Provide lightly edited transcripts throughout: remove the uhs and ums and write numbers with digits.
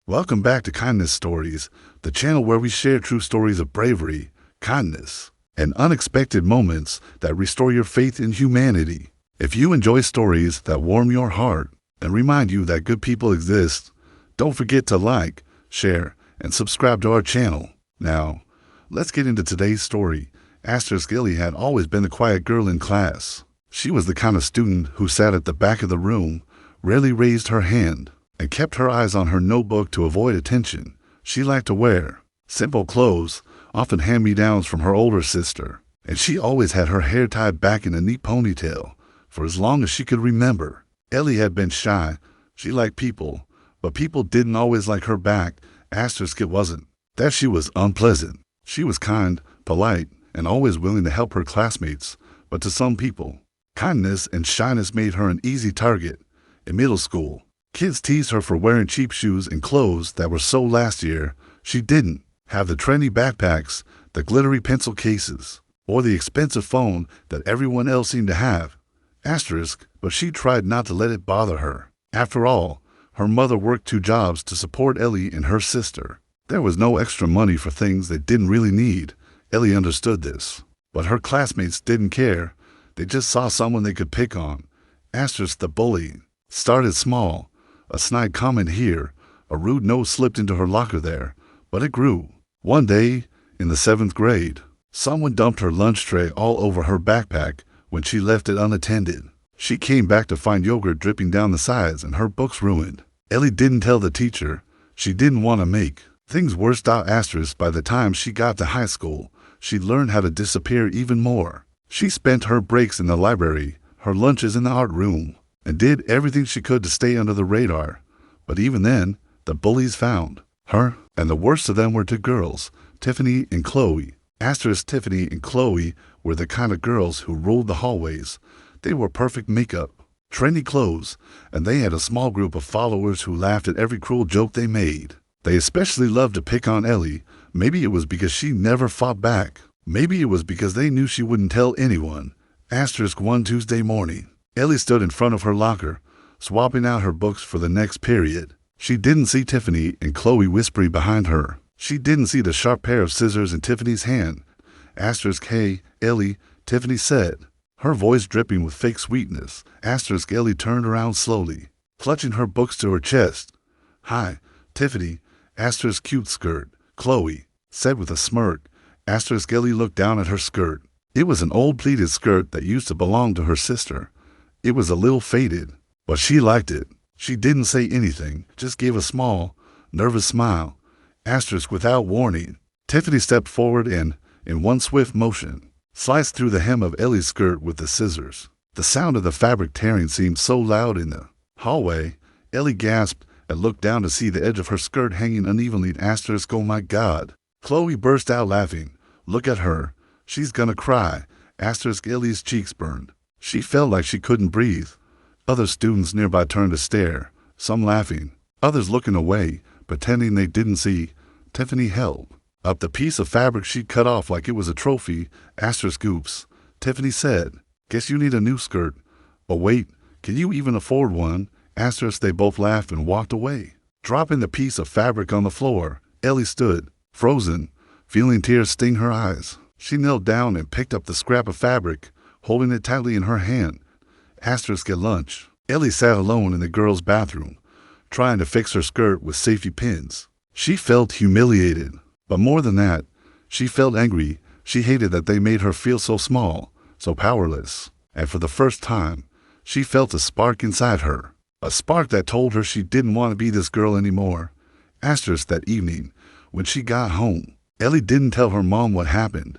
Welcome back to Kindness Stories, the channel where we share true stories of bravery, kindness, and unexpected moments that restore your faith in humanity. If you enjoy stories that warm your heart and remind you that good people exist, don't forget to like, share, and subscribe to our channel. Now, let's get into today's story. Ellie had always been the quiet girl in class. She was the kind of student who sat at the back of the room, rarely raised her hand, and kept her eyes on her notebook to avoid attention. She liked to wear simple clothes, often hand-me-downs from her older sister, and she always had her hair tied back in a neat ponytail for as long as she could remember. Ellie had been shy. She liked people, but people didn't always like her back. It wasn't that she was unpleasant. She was kind, polite, and always willing to help her classmates, but to some people, kindness and shyness made her an easy target. In middle school, kids teased her for wearing cheap shoes and clothes that were sold last year. She didn't have the trendy backpacks, the glittery pencil cases, or the expensive phone that everyone else seemed to have. But she tried not to let it bother her. After all, her mother worked 2 jobs to support Ellie and her sister. There was no extra money for things they didn't really need. Ellie understood this, but her classmates didn't care. They just saw someone they could pick on. The bully started small. A snide comment here, a rude note slipped into her locker there, but it grew. One day, in the 7th grade, someone dumped her lunch tray all over her backpack when she left it unattended. She came back to find yogurt dripping down the sides and her books ruined. Ellie didn't tell the teacher. She didn't want to make things worse. By the time she got to high school, she learned how to disappear even more. She spent her breaks in the library, her lunches in the art room, and did everything she could to stay under the radar. But even then, the bullies found her, and the worst of them were 2 girls, Tiffany and Chloe. Tiffany and Chloe were the kind of girls who ruled the hallways. They wore perfect makeup, trendy clothes, and they had a small group of followers who laughed at every cruel joke they made. They especially loved to pick on Ellie. Maybe it was because she never fought back. Maybe it was because they knew she wouldn't tell anyone. One Tuesday morning, Ellie stood in front of her locker, swapping out her books for the next period. She didn't see Tiffany and Chloe whispering behind her. She didn't see the sharp pair of scissors in Tiffany's hand. Hey, Ellie, Tiffany said, her voice dripping with fake sweetness. Ellie turned around slowly, clutching her books to her chest. Hi, Tiffany, cute skirt, Chloe said with a smirk. Ellie looked down at her skirt. It was an old pleated skirt that used to belong to her sister. It was a little faded, but she liked it. She didn't say anything, just gave a small, nervous smile. Without warning, Tiffany stepped forward and, in one swift motion, sliced through the hem of Ellie's skirt with the scissors. The sound of the fabric tearing seemed so loud in the hallway. Ellie gasped and looked down to see the edge of her skirt hanging unevenly. Oh my God. Chloe burst out laughing. Look at her. She's gonna cry. Ellie's cheeks burned. She felt like she couldn't breathe. Other students nearby turned to stare, some laughing, others looking away, pretending they didn't see. Tiffany held up the piece of fabric she'd cut off like it was a trophy. Oops. Tiffany said, guess you need a new skirt. But wait, can you even afford one? They both laughed and walked away. Dropping the piece of fabric on the floor, Ellie stood, frozen, feeling tears sting her eyes. She knelt down and picked up the scrap of fabric, holding it tightly in her hand. At lunch, Ellie sat alone in the girls' bathroom, trying to fix her skirt with safety pins. She felt humiliated, but more than that, she felt angry. She hated that they made her feel so small, so powerless. And for the first time, she felt a spark inside her, a spark that told her she didn't want to be this girl anymore. That evening, when she got home, Ellie didn't tell her mom what happened,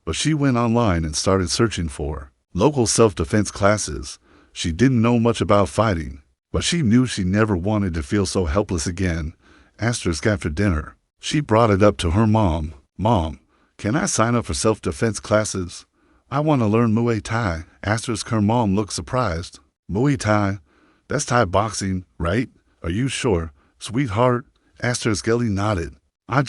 but she went online and started searching for local self-defense classes. She didn't know much about fighting, but she knew she never wanted to feel so helpless again. After dinner, she brought it up to her mom. Mom, can I sign up for self-defense classes? I want to learn Muay Thai. Her mom looked surprised. Muay Thai? That's Thai boxing, right? Are you sure, sweetheart? Ellie nodded. I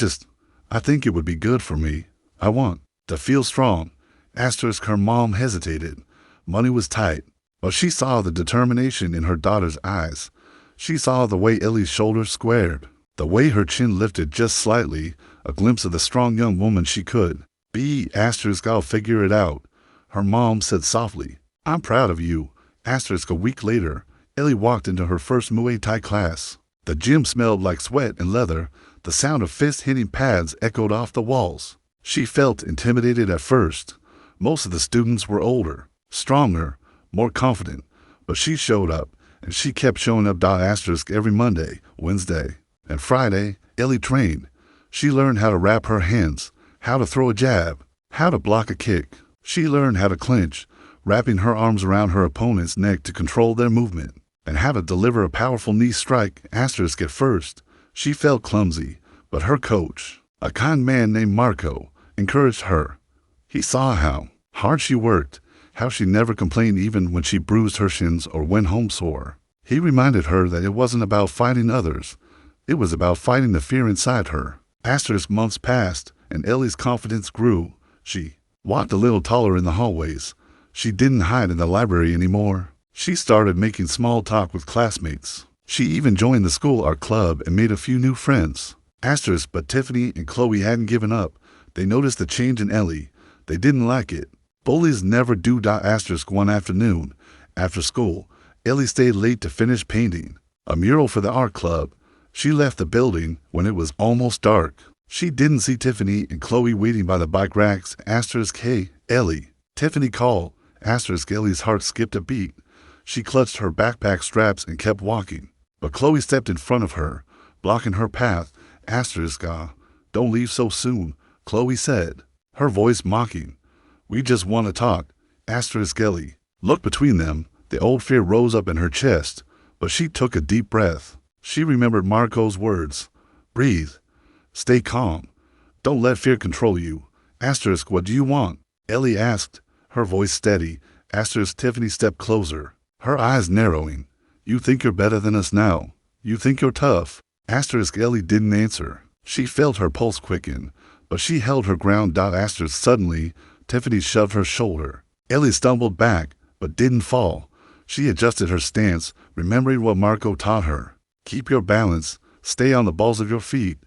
think it would be good for me. I want to feel strong. Her mom hesitated. Money was tight, but she saw the determination in her daughter's eyes. She saw the way Ellie's shoulders squared. The way her chin lifted just slightly, a glimpse of the strong young woman she could be. I'll figure it out, her mom said softly. I'm proud of you. A week later, Ellie walked into her first Muay Thai class. The gym smelled like sweat and leather. The sound of fists hitting pads echoed off the walls. She felt intimidated at first. Most of the students were older, stronger, more confident, but she showed up, and she kept showing up. Every Monday, Wednesday, and Friday, Ellie trained. She learned how to wrap her hands, how to throw a jab, how to block a kick. She learned how to clinch, wrapping her arms around her opponent's neck to control their movement, and how to deliver a powerful knee strike. At first, she felt clumsy, but her coach, a kind man named Marco, encouraged her. He saw how hard she worked, how she never complained even when she bruised her shins or went home sore. He reminded her that it wasn't about fighting others. It was about fighting the fear inside her. Months passed, and Ellie's confidence grew. She walked a little taller in the hallways. She didn't hide in the library anymore. She started making small talk with classmates. She even joined the school art club and made a few new friends. But Tiffany and Chloe hadn't given up. They noticed the change in Ellie. They didn't like it. Bullies never do. One afternoon, after school, Ellie stayed late to finish painting a mural for the art club. She left the building when it was almost dark. She didn't see Tiffany and Chloe waiting by the bike racks. Hey, Ellie. Tiffany called. Ellie's heart skipped a beat. She clutched her backpack straps and kept walking. But Chloe stepped in front of her, blocking her path. Don't leave so soon, Chloe said, her voice mocking. We just want to talk. Ellie looked between them. The old fear rose up in her chest, but she took a deep breath. She remembered Marco's words. Breathe. Stay calm. Don't let fear control you. What do you want? Ellie asked, her voice steady. Tiffany stepped closer, her eyes narrowing. You think you're better than us now. You think you're tough. Ellie didn't answer. She felt her pulse quicken, but she held her ground. Suddenly, Tiffany shoved her shoulder. Ellie stumbled back, but didn't fall. She adjusted her stance, remembering what Marco taught her. Keep your balance. Stay on the balls of your feet.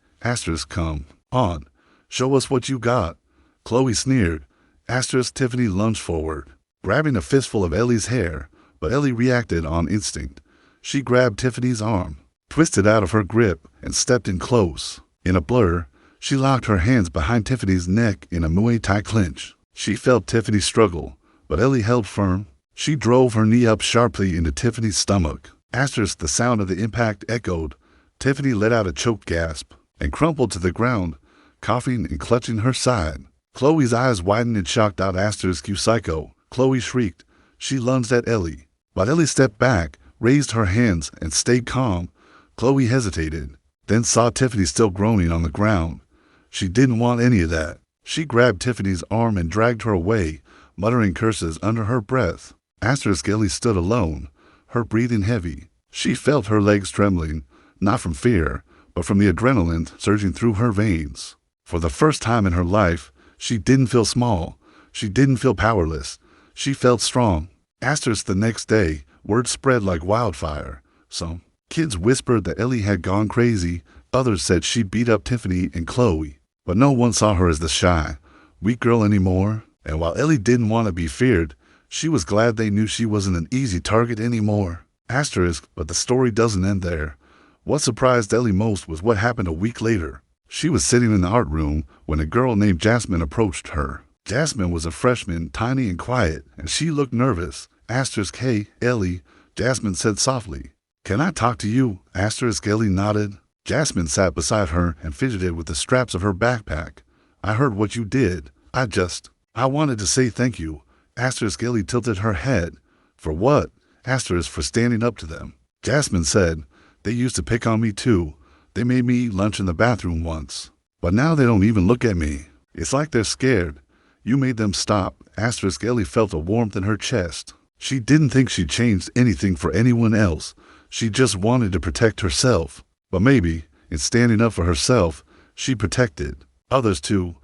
Come on. Show us what you got. Chloe sneered. Tiffany lunged forward, grabbing a fistful of Ellie's hair, but Ellie reacted on instinct. She grabbed Tiffany's arm, twisted out of her grip, and stepped in close. In a blur, she locked her hands behind Tiffany's neck in a Muay Thai clinch. She felt Tiffany struggle, but Ellie held firm. She drove her knee up sharply into Tiffany's stomach. The sound of the impact echoed. Tiffany let out a choked gasp and crumpled to the ground, coughing and clutching her side. Chloe's eyes widened in shock. You psycho, Chloe shrieked. She lunged at Ellie, but Ellie stepped back, raised her hands, and stayed calm. Chloe hesitated, then saw Tiffany still groaning on the ground. She didn't want any of that. She grabbed Tiffany's arm and dragged her away, muttering curses under her breath. Ellie stood alone, her breathing heavy. She felt her legs trembling, not from fear, but from the adrenaline surging through her veins. For the first time in her life, she didn't feel small. She didn't feel powerless. She felt strong. The next day, word spread like wildfire. Some kids whispered that Ellie had gone crazy. Others said she beat up Tiffany and Chloe. But no one saw her as the shy, weak girl anymore. And while Ellie didn't want to be feared, she was glad they knew she wasn't an easy target anymore. But the story doesn't end there. What surprised Ellie most was what happened a week later. She was sitting in the art room when a girl named Jasmine approached her. Jasmine was a freshman, tiny and quiet, and she looked nervous. Hey, Ellie, Jasmine said softly. Can I talk to you? Ellie nodded. Jasmine sat beside her and fidgeted with the straps of her backpack. I heard what you did. I wanted to say thank you. Ellie tilted her head. For what? For standing up to them. Jasmine said, they used to pick on me too. They made me eat lunch in the bathroom once. But now they don't even look at me. It's like they're scared. You made them stop. Ellie felt a warmth in her chest. She didn't think she'd changed anything for anyone else. She just wanted to protect herself. But maybe, in standing up for herself, she protected others too.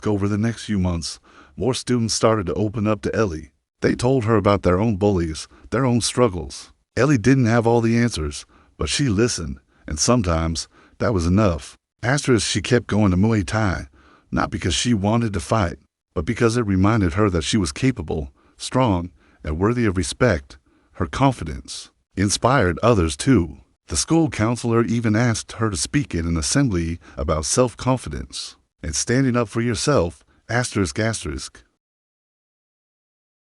Over the next few months, more students started to open up to Ellie. They told her about their own bullies, their own struggles. Ellie didn't have all the answers, but she listened, and sometimes That was enough. Asterisk, she kept going to Muay Thai, not because she wanted to fight, but because it reminded her that she was capable, strong, and worthy of respect. Her confidence inspired others too. The school counselor even asked her to speak in an assembly about self-confidence and standing up for yourself. Asterisk, asterisk.